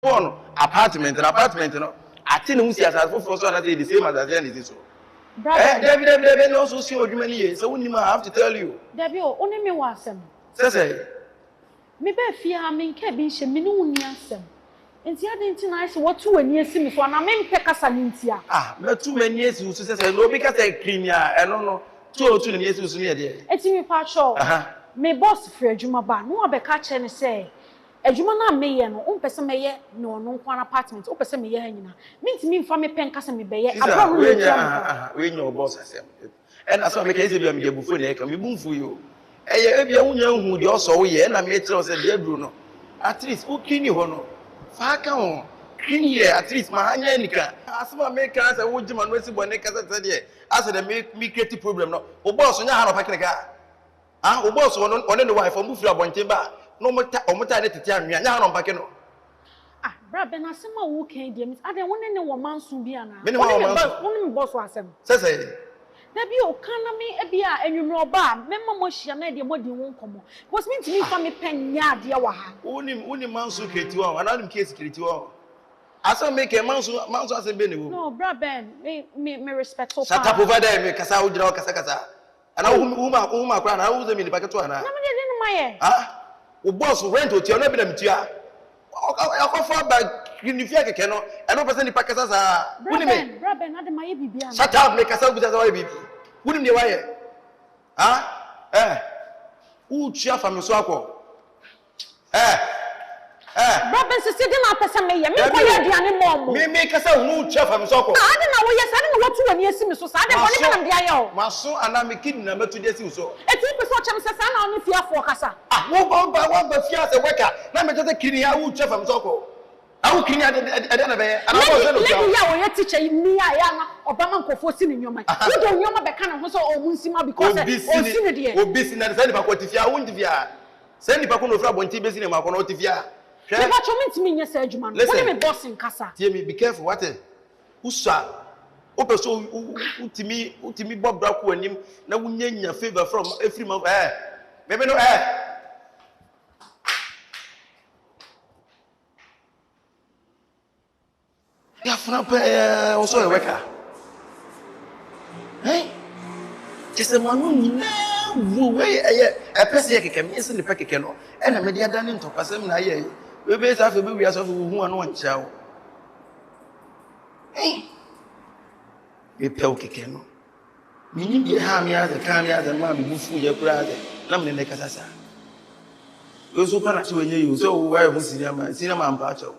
One apartment, no. I think we see as for so that the same as the is so. David, also see what you mean. So we have to tell you. David, only me was some. Say, me be fear having cabin, she me no near some. And the other nice what 2 years me for an amen pecasanintia. Ah, not too many years who says no because I clean ya, and no 2 or 2 years who's near there. It's me part show. Me boss for Juma bar, no be catch and say. A Jumana may no, person may no one apartment, or person may hanging. Means me for me pen castle me bay. We know boss, and as I make a baby before they can be boom for you. If you know who you also ye, and I made us a dear Bruno. At least, who can you honor? Faka, clean here, at least my Hanika. Asama make us a woodman with one neck as I said, as they make me create problem. No, O boss, on your packet. Ah, O boss, on the wife, or move your one timber. No more time to tell me. I know back. Ah, brother, Asamoah who came there. I don't want anyone man soon be an. Only boss was him. Says, there be o caname a beer and you know bar. Member Moshiana, the body won't come. Was meant to me for me pen yard, Yawaha. Only man so get you out, another case get you out. I saw make a mouse as a benny. No, brother, me respect. Shut up over there, make us out, Casacasa. And I whom crown, I was a minute back to Anna. Ah. O boss went to your neighbor, Tia. I offer back Greenfield canoe, and no person in Pakistan. Brother, not my baby. Shut up, make us out with our baby. Wouldn't you wire? Ah, who cheer from the swap? Brother, sitting up as a mayor, me make us out who cheer from the swap. I don't know, yes, I don't know what to years in the society. My son and I'm a kid number 2 days so. It's what I'm saying on the fear for Casa. Ah, one by one, but fear as a worker. Now, I'm just a kid here who cheer from Soko. I will clean at the end of it. And I was a teacher in me, I am Obama for forcing in your mind. You don't know the kind of hustle or Munsima because of this business and what if you are wounded. Send the Pacuno from Tibes in Maconotivia. What you mean to me, yes, Edgeman? Let me boss in Casa. Hear me, be careful. What? Who saw? Open so to me, Bob Braco and him. Now we need your favor from every month. Maybe no air. Ya frappe also a worker. Hey, just a man who way a person can miss in the packet canoe, and a media done into Passam Naye. We base after we are who are one chow. Hey, a pelky canoe. Meaning you have me as a camera, the mammy who fool your brother, Lamine Necasasa. Those who cannot see you so where was cinema and Pacho.